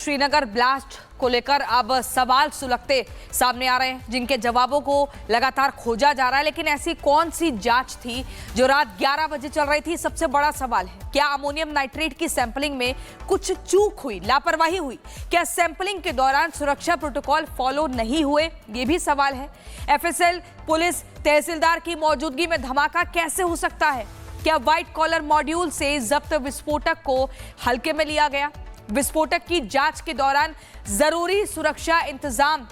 Srinagar blast को लेकर अब सवाल सुलगते सामने आ रहे हैं, जिनके जवाबों को लगातार खोजा जा रहा है। लेकिन ऐसी कौन सी जांच थी जो रात 11 बजे चल रही थी, सबसे बड़ा सवाल है। क्या अमोनियम नाइट्रेट की सैंपलिंग में कुछ चूक हुई, लापरवाही हुई? क्या सैंपलिंग के दौरान सुरक्षा प्रोटोकॉल फॉलो नहीं हुए? ये भी सवाल है। एफएसएल, पुलिस, तहसीलदार की मौजूदगी में धमाका कैसे हो सकता है? क्या व्हाइट कॉलर मॉड्यूल से जब्त विस्फोटक को हल्के में लिया गया? विस्फोटक की जांच के दौरान जरूरी सुरक्षा इंतजाम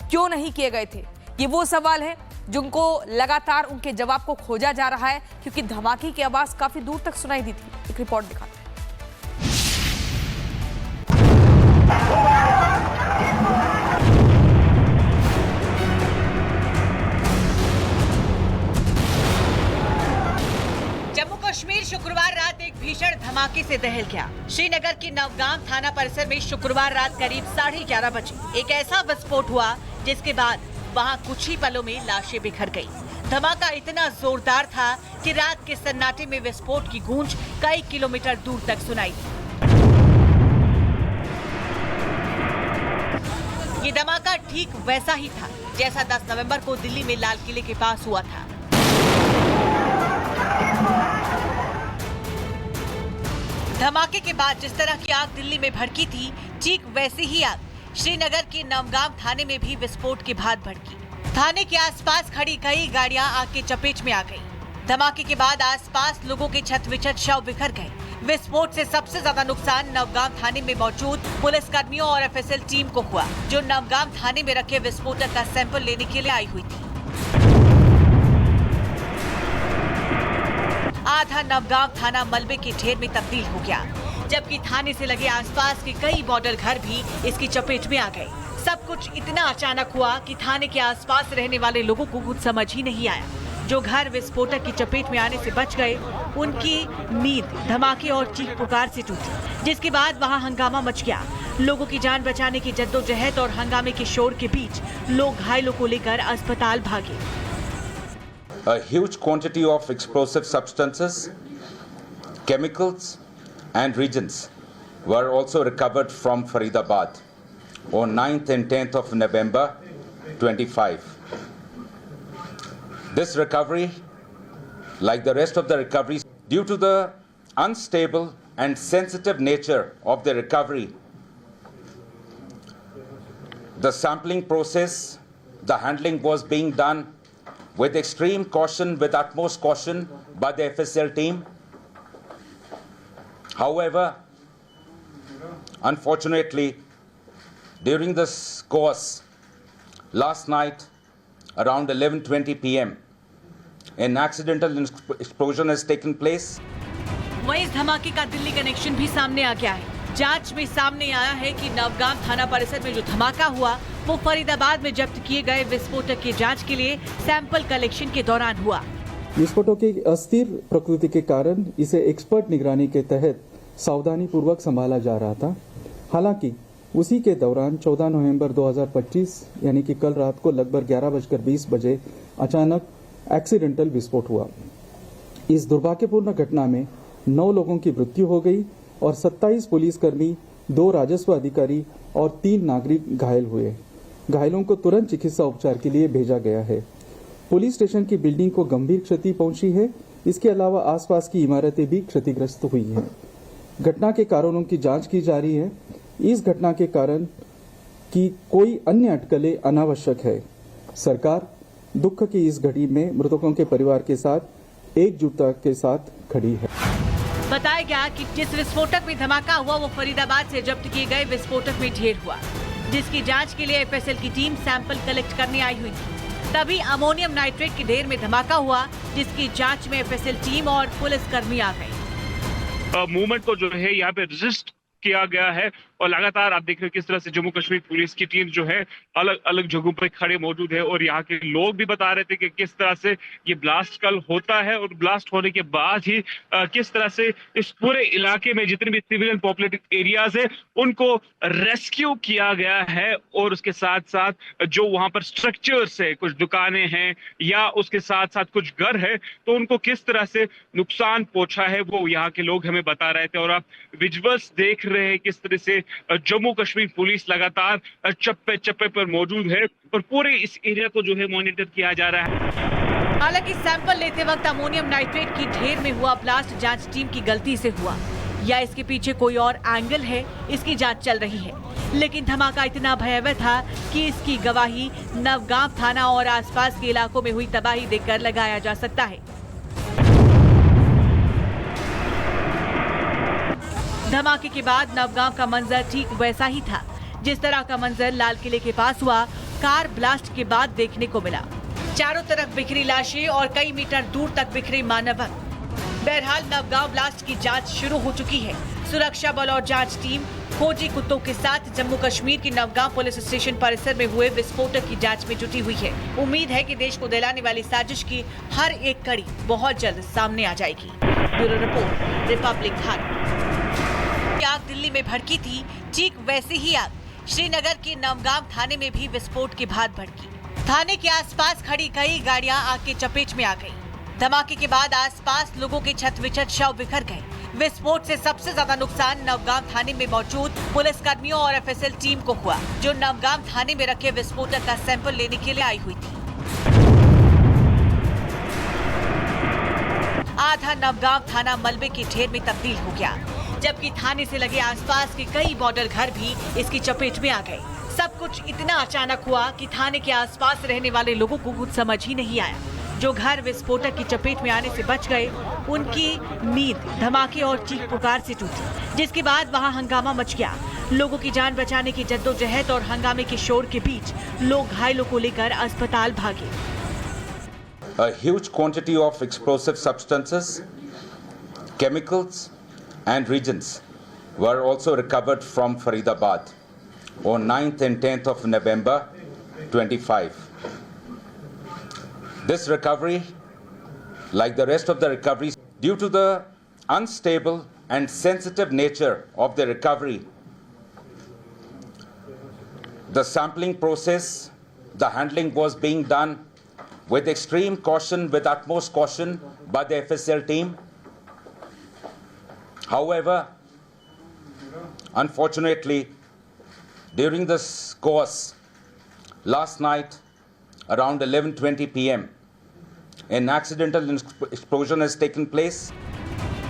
क्यों नहीं किए गए थे? ये वो सवाल है जिनको लगातार उनके जवाब को खोजा जा रहा है, क्योंकि धमाके की आवाज काफी दूर तक सुनाई दी थी। एक रिपोर्ट दिखाते हैं। कश्मीर शुक्रवार रात एक भीषण धमाके से दहल गया। श्रीनगर की नवगाम थाना परिसर में शुक्रवार रात करीब 11:30 बजे एक ऐसा विस्फोट हुआ जिसके बाद वहां कुछ ही पलों में लाशें बिखर गई। धमाका इतना जोरदार था कि रात के सन्नाटे में विस्फोट की गूंज कई किलोमीटर दूर तक सुनाई दी। ये धमाका ठीक वैसा ही था जैसा 10 नवंबर को दिल्ली में लाल किले के पास हुआ था। धमाके के बाद जिस तरह की आग दिल्ली में भड़की थी, ठीक वैसी ही आग श्रीनगर के नवगाम थाने में भी विस्फोट के बाद भड़की। थाने के आसपास खड़ी कई गाड़ियां आग के चपेट में आ गईं। धमाके के बाद आसपास लोगों के छत विछत शव बिखर गए। विस्फोट से सबसे ज्यादा नुकसान नवगाम थाने में मौजूद पुलिस कर्मियों और एफएसएल टीम को हुआ, जो नवगाम थाने में रखे विस्फोटक का सैंपल लेने के लिए आई हुई थी। आधा नवगाम थाना मलबे के ढेर में तब्दील हो गया, जबकि थाने से लगे आसपास के कई मॉडल घर भी इसकी चपेट में आ गए। सब कुछ इतना अचानक हुआ कि थाने के आसपास रहने वाले लोगों को कुछ समझ ही नहीं आया। जो घर विस्फोटक की चपेट में आने से बच गए, उनकी नींद धमाके और चीख पुकार से टूटी, जिसके बाद वहां हंगामा मच गया। लोगों की जान बचाने की जद्दोजहद और हंगामे के शोर के बीच लोग घायलों को लेकर अस्पताल भागे। A huge quantity of explosive substances, chemicals and reagents were also recovered from Faridabad on 9th and 10th of November 25. This recovery, like the rest of the recoveries, due to the unstable and sensitive nature of the recovery, the sampling process, the handling was being done with extreme caution, with utmost caution by the FSL team. However, unfortunately, during this course, last night around 11:20 p.m., an accidental explosion has taken place. वहीं इस धमाके का Delhi connection भी सामने आ गया है। जांच में सामने आया है कि नवगाम थाना परिसर में जो धमाका हुआ वो फरीदाबाद में जब्त किए गए विस्फोटक की जांच के लिए सैंपल कलेक्शन के दौरान हुआ। विस्फोटों की अस्थिर प्रकृति के कारण इसे एक्सपर्ट निगरानी के तहत सावधानी पूर्वक संभाला जा रहा था। हालांकि उसी के दौरान 14 नवंबर 2025 यानी कि कल रात को लगभग 11:20 बजे अचानक एक्सीडेंटल विस्फोट हुआ। इस दुर्भाग्यपूर्ण घटना में 9 लोगों की मृत्यु हो गई और 27 पुलिसकर्मी, 2 राजस्व अधिकारी और 3 नागरिक घायल हुए। घायलों को तुरंत चिकित्सा उपचार के लिए भेजा गया है। पुलिस स्टेशन की बिल्डिंग को गंभीर क्षति पहुंची है। इसके अलावा आसपास की इमारतें भी क्षतिग्रस्त हुई हैं। घटना के कारणों की जांच की जा रही है। इस घटना के कारण की कोई अन्य अटकलें अनावश्यक है। सरकार दुख की इस घड़ी में मृतकों के परिवार के साथ एकजुटता के साथ खड़ी है। बताया गया कि जिस विस्फोटक में धमाका हुआ वो फरीदाबाद से जब्त किए गए विस्फोटक में ढेर हुआ, जिसकी जांच के लिए एफएसएल की टीम सैंपल कलेक्ट करने आई हुई थी। तभी अमोनियम नाइट्रेट के ढेर में धमाका हुआ, जिसकी जांच में एफएसएल टीम और पुलिस कर्मी आ गए। मूवमेंट को जो है यहाँ पे रजिस्ट किया गया है और लगातार आप देख रहे हो किस तरह से जम्मू कश्मीर पुलिस की टीम जो है अलग अलग जगहों पर खड़े मौजूद है। और यहाँ के लोग भी बता रहे थे कि किस तरह से ये ब्लास्ट कल होता है और ब्लास्ट होने के बाद ही किस तरह से इस पूरे इलाके में जितने भी सिविलियन पॉपुलेटेड एरियाज है उनको रेस्क्यू किया गया है। और उसके साथ साथ जो वहां पर स्ट्रक्चर्स है, कुछ दुकानें हैं या उसके साथ साथ कुछ घर है, तो उनको किस तरह से नुकसान पहुंचा है वो यहाँ के लोग हमें बता रहे थे। और आप विजुअल्स देख रहे हैं किस तरह से जम्मू कश्मीर पुलिस लगातार चप्पे चप्पे पर मौजूद है और पूरे इस एरिया को जो है मॉनिटर किया जा रहा है। हालांकि सैंपल लेते वक्त अमोनियम नाइट्रेट की ढेर में हुआ ब्लास्ट जांच टीम की गलती से हुआ या इसके पीछे कोई और एंगल है, इसकी जांच चल रही है। लेकिन धमाका इतना भयावह था कि इसकी गवाही नवगांव थाना और आसपास के इलाकों में हुई तबाही देखकर लगाया जा सकता है। धमाके के बाद नवगांव का मंजर ठीक वैसा ही था जिस तरह का मंजर लाल किले के पास हुआ कार ब्लास्ट के बाद देखने को मिला। चारों तरफ बिखरी लाशें और कई मीटर दूर तक बिखरे मानव। बहरहाल नवगांव ब्लास्ट की जांच शुरू हो चुकी है। सुरक्षा बल और जांच टीम खोजी कुत्तों के साथ जम्मू कश्मीर के नवगांव पुलिस स्टेशन परिसर में हुए विस्फोटक की जांच में जुटी हुई है। उम्मीद है कि देश को दिलाने वाली साजिश की हर एक कड़ी बहुत जल्द सामने आ जाएगी। Bureau report, Republic Bharat. आग दिल्ली में भड़की थी, ठीक वैसे ही आग श्रीनगर के नवगांव थाने में भी विस्फोट की भात भड़की। थाने के आसपास खड़ी कई गाड़ियां आग के चपेट में आ गई। धमाके के बाद आसपास लोगों के छत विछत शव बिखर गए। विस्फोट से सबसे ज्यादा नुकसान नवगांव थाने में मौजूद पुलिस कर्मियों और एफएसएल टीम को हुआ, जो नवगांव थाने में रखे विस्फोटक का सैंपल लेने के लिए आई हुई थी। आधा नवगांव थाना मलबे के ढेर में तब्दील हो गया, जबकि थाने से लगे आसपास के कई बॉर्डर घर भी इसकी चपेट में आ गए। सब कुछ इतना अचानक हुआ कि थाने के आसपास रहने वाले लोगों को कुछ समझ ही नहीं आया। जो घर विस्फोटक की चपेट में आने से बच गए, उनकी नींद धमाके और चीख पुकार से टूटी, जिसके बाद वहां हंगामा मच गया। लोगों की जान बचाने की जद्दोजहद और हंगामे के शोर के बीच लोग घायलों को लेकर अस्पताल भागे। A huge quantity of explosive substances, chemicals and reagents were also recovered from Faridabad on 9th and 10th of November 25. This recovery, like the rest of the recoveries, due to the unstable and sensitive nature of the recovery, the sampling process, the handling was being done with extreme caution, with utmost caution by the FSL team. However, unfortunately, during this course, last night around 11:20 p.m., an accidental explosion has taken place.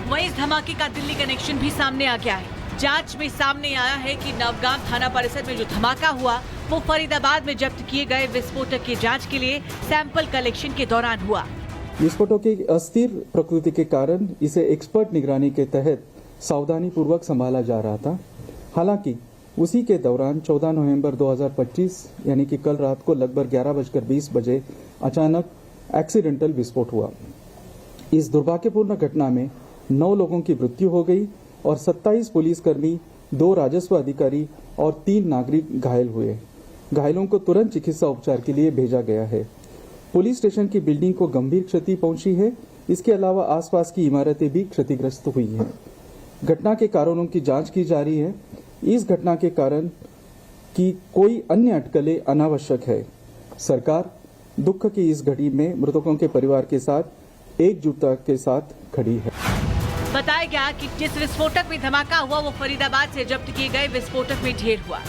वहीं इस धमाके का Delhi connection भी सामने आ गया है। जांच में सामने आया है कि नवगांव थाना परिसर में जो धमाका हुआ वो फरीदाबाद में जब्त किए गए विस्फोटक की जांच के लिए सैंपल कलेक्शन के दौरान हुआ। विस्फोटों की अस्थिर प्रकृति के कारण इसे एक्सपर्ट निगरानी के तहत सावधानी पूर्वक संभाला जा रहा था। हालांकि उसी के दौरान 14 नवंबर 2025 यानी कि कल रात को लगभग 11:20 बजे अचानक एक्सीडेंटल विस्फोट हुआ। इस दुर्भाग्यपूर्ण घटना में 9 लोगों की मृत्यु हो गई और 27 पुलिसकर्मी, 2 राजस्व अधिकारी और 3 नागरिक घायल हुए। घायलों को तुरंत चिकित्सा उपचार के लिए भेजा गया है। पुलिस स्टेशन की बिल्डिंग को गंभीर क्षति पहुंची है। इसके अलावा आसपास की इमारतें भी क्षतिग्रस्त हुई हैं। घटना के कारणों की जांच की जा रही है। इस घटना के कारण की कोई अन्य अटकलें अनावश्यक है। सरकार दुख की इस घड़ी में मृतकों के परिवार के साथ एकजुटता के साथ खड़ी है। बताया गया कि जिस विस्फोटक में धमाका हुआ वो फरीदाबाद से जब्त किए गए विस्फोटक में ढेर हुआ,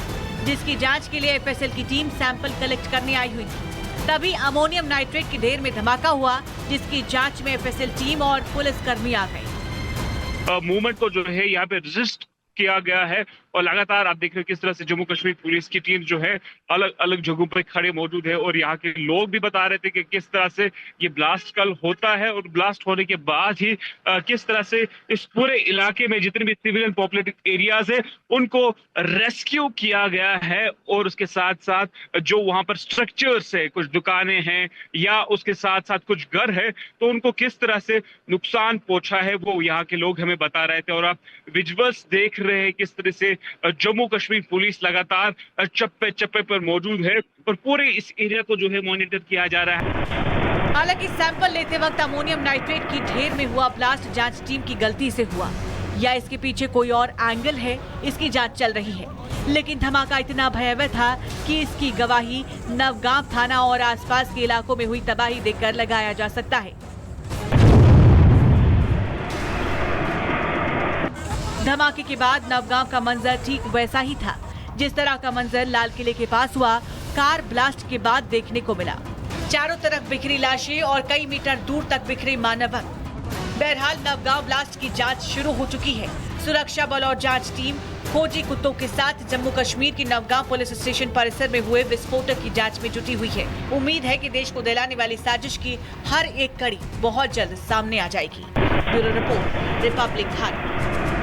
जिसकी जांच के लिए एफएसएल की टीम सैंपल कलेक्ट करने आई हुई थी। तभी अमोनियम नाइट्रेट की ढेर में धमाका हुआ, जिसकी जांच में एफएसएल टीम और पुलिसकर्मी आ गए। मूवमेंट को जो है यहाँ पे रजिस्ट किया गया है और लगातार आप देख रहे हो किस तरह से जम्मू कश्मीर पुलिस की टीम जो है अलग अलग जगहों पर खड़े मौजूद है और यहाँ के लोग भी बता रहे थे कि किस तरह से ये ब्लास्ट कल होता है और ब्लास्ट होने के बाद ही किस तरह से इस पूरे इलाके में जितने भी सिविलियन पॉपुलेटेड एरियाज है उनको रेस्क्यू किया गया है और उसके साथ साथ जो वहां पर स्ट्रक्चर्स है, कुछ दुकानें हैं या उसके साथ साथ कुछ घर है, तो उनको किस तरह से नुकसान पहुंचा है वो यहाँ के लोग हमें बता रहे थे। और आप विजुअल्स देख रहे हैं किस तरह से जम्मू कश्मीर पुलिस लगातार चप्पे चप्पे पर मौजूद है और पूरे इस एरिया को जो है मॉनिटर किया जा रहा है। हालांकि सैंपल लेते वक्त अमोनियम नाइट्रेट की ढेर में हुआ ब्लास्ट जांच टीम की गलती से हुआ या इसके पीछे कोई और एंगल है, इसकी जांच चल रही है। लेकिन धमाका इतना भयावह था कि इसकी गवाही नवगांव थाना और आसपास के इलाकों में हुई तबाही देखकर लगाया जा सकता है। धमाके के बाद नवगांव का मंजर ठीक वैसा ही था जिस तरह का मंजर लाल किले के पास हुआ कार ब्लास्ट के बाद देखने को मिला। चारों तरफ बिखरी लाशें और कई मीटर दूर तक बिखरे मानव। बहरहाल नवगांव ब्लास्ट की जांच शुरू हो चुकी है। सुरक्षा बल और जांच टीम खोजी कुत्तों के साथ जम्मू कश्मीर की नवगांव पुलिस स्टेशन परिसर में हुए विस्फोटक की जांच में जुटी हुई है। उम्मीद है कि देश को दिलाने वाली साजिश की हर एक कड़ी बहुत जल्द सामने आ जाएगी। Bureau report, Republic Bharat.